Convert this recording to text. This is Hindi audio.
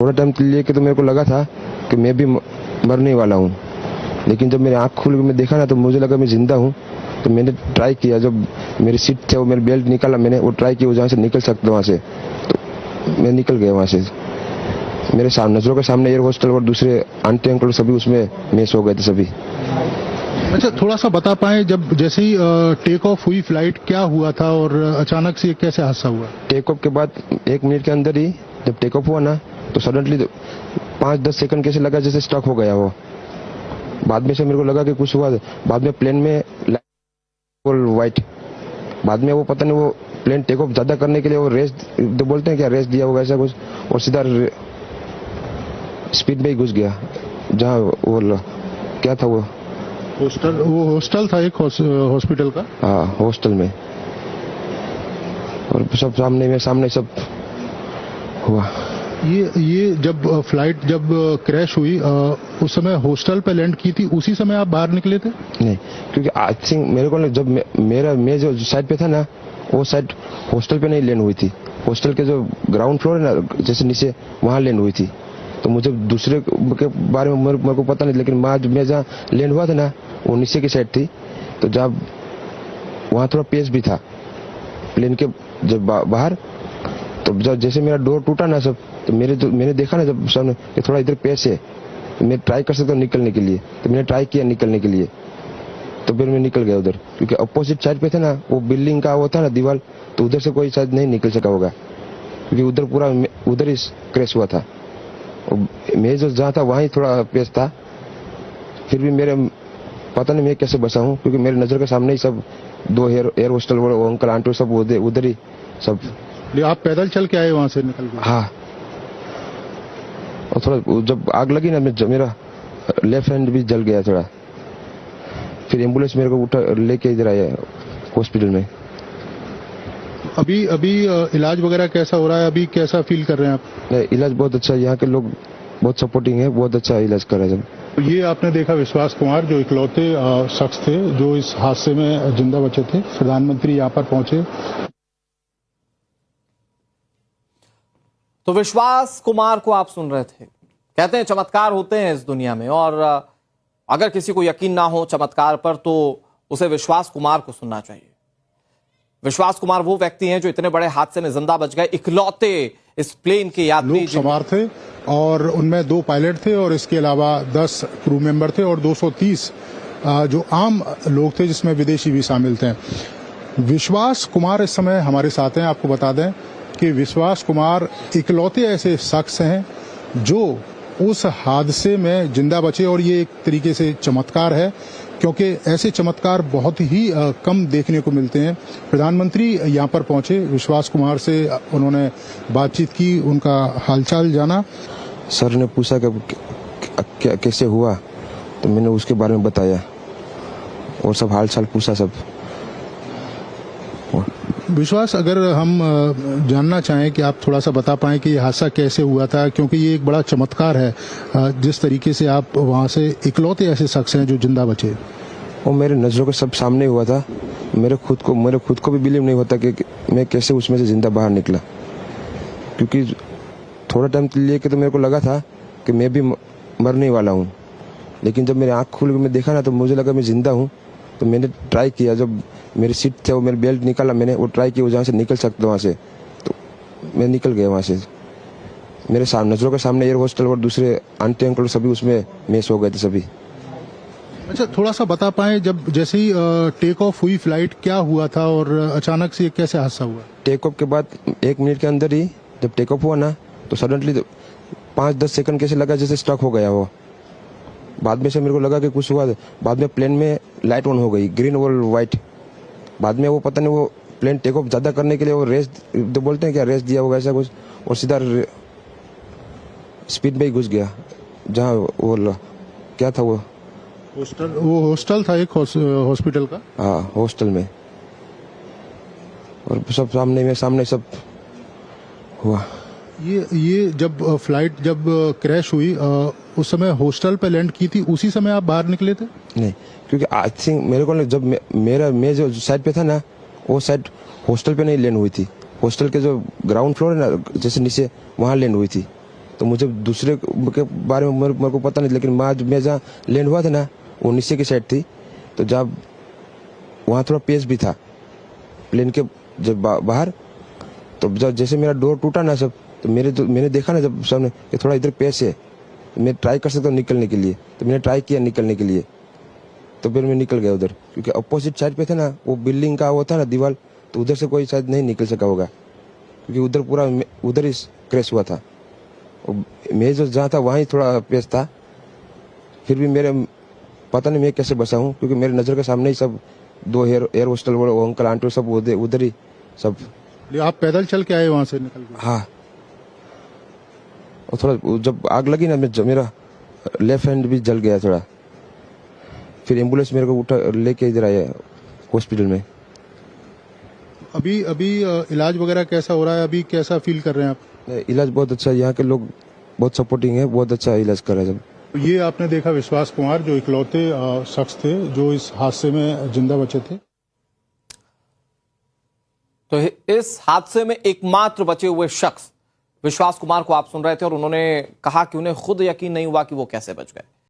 थोड़ा टाइम के लिए तो मेरे को लगा था कि मैं भी मरने वाला हूँ, लेकिन जब मेरी आँख खुल के मैं देखा ना तो मुझे लगा मैं जिंदा हूँ। तो मैंने ट्राई किया, जब मेरी सीट थे वो मेरी बेल्ट निकाला, मैंने वो ट्राई किया जहाँ से निकल सकता वहाँ से, तो मैं निकल गया वहाँ से। मेरे सामने नजरों के सामने एयर होस्टल और दूसरे आंटी अंकल सभी उसमें मिस हो गए थे सभी। अच्छा, थोड़ा सा बता पाए, जब जैसे ही टेक ऑफ हुई फ्लाइट, क्या हुआ था और अचानक से कैसे हादसा हुआ? टेक ऑफ के बाद 1 मिनट के अंदर ही जब टेक ऑफ हुआ ना तो सडनली 5-10 सेकंड कैसे लगा जैसे स्टक हो गया वो। बाद में से मेरे को लगा कि कुछ हुआ। बाद में प्लेन में वाइट, बाद में वो पता नहीं वो प्लेन टेक ऑफ ज्यादा करने के लिए वो रेस तो बोलते हैं क्या, रेस दिया होगा ऐसा कुछ, और सीधा स्पीड में ही घुस गया जहाँ वो क्या था वो हॉस्टल था एक हॉस्पिटल का। हाँ, हॉस्टल में, और सब सामने सब हुआ। ये जब फ्लाइट जब क्रैश हुई उस समय हॉस्टल पे लैंड की थी, उसी समय आप बाहर निकले थे? नहीं, क्योंकि आई थिंक मेरे को जब मैं जो साइड पे था ना वो साइड हॉस्टल पे नहीं लैंड हुई थी। हॉस्टल के जो ग्राउंड फ्लोर है ना जैसे नीचे, वहाँ लैंड हुई थी। तो मुझे दूसरे के बारे में मेरे को पता नहीं, लेकिन मैं जहाँ लैंड हुआ था ना वो नीचे की साइड थी। तो जब वहाँ थोड़ा पेस भी था प्लेन के जब बाहर, तो जब जैसे मेरा डोर टूटा ना सब, तो मैंने देखा ना जब सामने कि थोड़ा इधर पेस है, तो मैं ट्राई कर सकता हूँ निकलने के लिए। तो मैंने ट्राई किया निकलने के लिए, तो फिर मैं निकल गया उधर, क्योंकि अपोजिट साइड पे था ना वो बिल्डिंग का वो था ना दीवार, तो उधर से कोई शायद नहीं निकल सका होगा, क्योंकि उधर पूरा उधर ही क्रैश हुआ था। मैं जो जहाँ था वहाँ ही थोड़ा पेस था। फिर भी मेरे पता नहीं मैं कैसे बचा हूँ, क्योंकि मेरे नजर के सामने ही सब 2 एयर होस्टल वो अंकल आंटी सब उधर ही सब। आप पैदल चल के आए वहां से निकल गए? हाँ, और थोड़ा जब आग लगी ना मेरा लेफ्ट हैंड भी जल गया थोड़ा। फिर एम्बुलेंस मेरे को उठा लेके इधर आया हॉस्पिटल में। अभी इलाज वगैरह कैसा हो रहा है? अभी कैसा फील कर रहे हैं आप? इलाज बहुत अच्छा है, यहाँ के लोग बहुत सपोर्टिंग है, बहुत अच्छा इलाज कर रहे हैं। तो ये आपने देखा विश्वास कुमार, जो इकलौते शख्स थे जो इस हादसे में जिंदा बचे थे। प्रधानमंत्री यहाँ पर पहुंचे। तो विश्वास कुमार को आप सुन रहे थे। कहते हैं चमत्कार होते हैं इस दुनिया में, और अगर किसी को यकीन ना हो चमत्कार पर तो उसे विश्वास कुमार को सुनना चाहिए। विश्वास कुमार वो व्यक्ति हैं जो इतने बड़े हादसे में जिंदा बच गए, इकलौते इस प्लेन के यात्री। लोग सवार थे और उनमें 2 पायलट थे और इसके अलावा 10 क्रू मेंबर थे और 230 जो आम लोग थे, जिसमें विदेशी भी शामिल थे। विश्वास कुमार इस समय हमारे साथ हैं। आपको बता दें कि विश्वास कुमार इकलौते ऐसे शख्स हैं जो उस हादसे में जिंदा बचे, और ये एक तरीके से चमत्कार है, क्योंकि ऐसे चमत्कार बहुत ही कम देखने को मिलते हैं। प्रधानमंत्री यहाँ पर पहुंचे, विश्वास कुमार से उन्होंने बातचीत की, उनका हालचाल जाना। सर ने पूछा कि कैसे हुआ, तो मैंने उसके बारे में बताया और सब हालचाल पूछा सब। विश्वास, अगर हम जानना चाहें कि आप थोड़ा सा बता पाएं कि ये हादसा कैसे हुआ था, क्योंकि ये एक बड़ा चमत्कार है जिस तरीके से आप वहां से इकलौते ऐसे शख्स हैं जो जिंदा बचे। वो मेरे नजरों के सब सामने हुआ था। मेरे खुद को भी बिलीव नहीं होता कि मैं कैसे उसमें से जिंदा बाहर निकला, क्योंकि थोड़ा टाइम के लिए तो मेरे को लगा था कि मैं भी मरने वाला हूँ, लेकिन जब मेरी आँख खुल के मैं देखा ना तो मुझे लगा मैं जिंदा हूँ। तो मैंने ट्राई किया, जब मेरी सीट थे वो मेरी बेल्ट निकाला, मैंने वो ट्राई किया जहाँ से निकल सकता वहाँ से, तो मैं निकल गया वहाँ से। मेरे सामने नजरों के सामने एयर होस्टल और दूसरे आंटी अंकल सभी उसमें मिस हो गए थे सभी। अच्छा, थोड़ा सा बता पाए, जब जैसे ही टेक ऑफ हुई फ्लाइट, क्या हुआ था और अचानक से कैसे हादसा हुआ? टेक ऑफ के बाद 1 मिनट के अंदर ही जब टेक ऑफ हुआ ना तो सडनली 5-10 सेकंड कैसे लगा जैसे स्टक हो गया वो। बाद में से मेरे को लगा कि कुछ हुआ। बाद में प्लेन में लाइट ऑन हो गई, ग्रीन और व्हाइट। बाद में वो पता नहीं वो प्लेन टेक ऑफ ज्यादा करने के लिए वो रेस तो बोलते हैं क्या, रेस दिया होगा ऐसा कुछ, और सीधा स्पीड में ही घुस गया जहाँ वो क्या था वो हॉस्टल था एक हॉस्पिटल का। हाँ, हॉस्टल में, और सब सामने सब हुआ। ये जब फ्लाइट जब क्रैश हुई उस समय हॉस्टल पे लैंड की थी, उसी समय आप बाहर निकले थे? नहीं, क्योंकि आई थिंक मेरे को जब मैं जो साइड पे था ना वो साइड हॉस्टल पे नहीं लैंड हुई थी। हॉस्टल के जो ग्राउंड फ्लोर है ना जैसे नीचे, वहाँ लैंड हुई थी। तो मुझे दूसरे के बारे में मेरे को पता नहीं, लेकिन मैं जहाँ लैंड हुआ था ना वो नीचे की साइड थी, तो जब वहाँ थोड़ा पेस भी था प्लेन के जब बाहर, तो जब जैसे मेरा डोर टूटा ना सब, तो मैंने देखा ना जब सामने कि थोड़ा इधर पेस है, तो मैं ट्राई कर सकता हूँ निकलने के लिए, तो मैंने ट्राई किया निकलने के लिए, तो फिर मैं निकल गया उधर, क्योंकि अपोजिट साइड पे था ना वो बिल्डिंग का वो था ना दीवार, तो उधर से कोई शायद नहीं निकल सका होगा, क्योंकि उधर पूरा उधर ही क्रैश हुआ था। मैं जो जहाँ था वहीं थोड़ा पेस था, फिर भी मेरे पता नहीं मैं कैसे बचा हूँ, क्योंकि मेरे नज़र के सामने ही सब दो एयर होस्टल वो अंकल आंटी सब उधर ही सब। आप पैदल चल के आए वहां से निकल के? हाँ, और थोड़ा जब आग लगी ना मेरा लेफ्ट हैंड भी जल गया थोड़ा, फिर एम्बुलेंस मेरे को उठा लेके इधर आया हॉस्पिटल में। अभी अभी इलाज वगैरह कैसा हो रहा है? अभी कैसा फील कर रहे हैं आप? इलाज बहुत अच्छा है, यहाँ के लोग बहुत सपोर्टिंग है, बहुत अच्छा इलाज कर रहे हैं सब। ये आपने देखा विश्वास कुमार, जो इकलौते शख्स थे जो इस हादसे में जिंदा बचे थे। तो इस हादसे में एकमात्र बचे हुए शख्स विश्वास कुमार को आप सुन रहे थे, और उन्होंने कहा कि उन्हें खुद यकीन नहीं हुआ कि वो कैसे बच गए।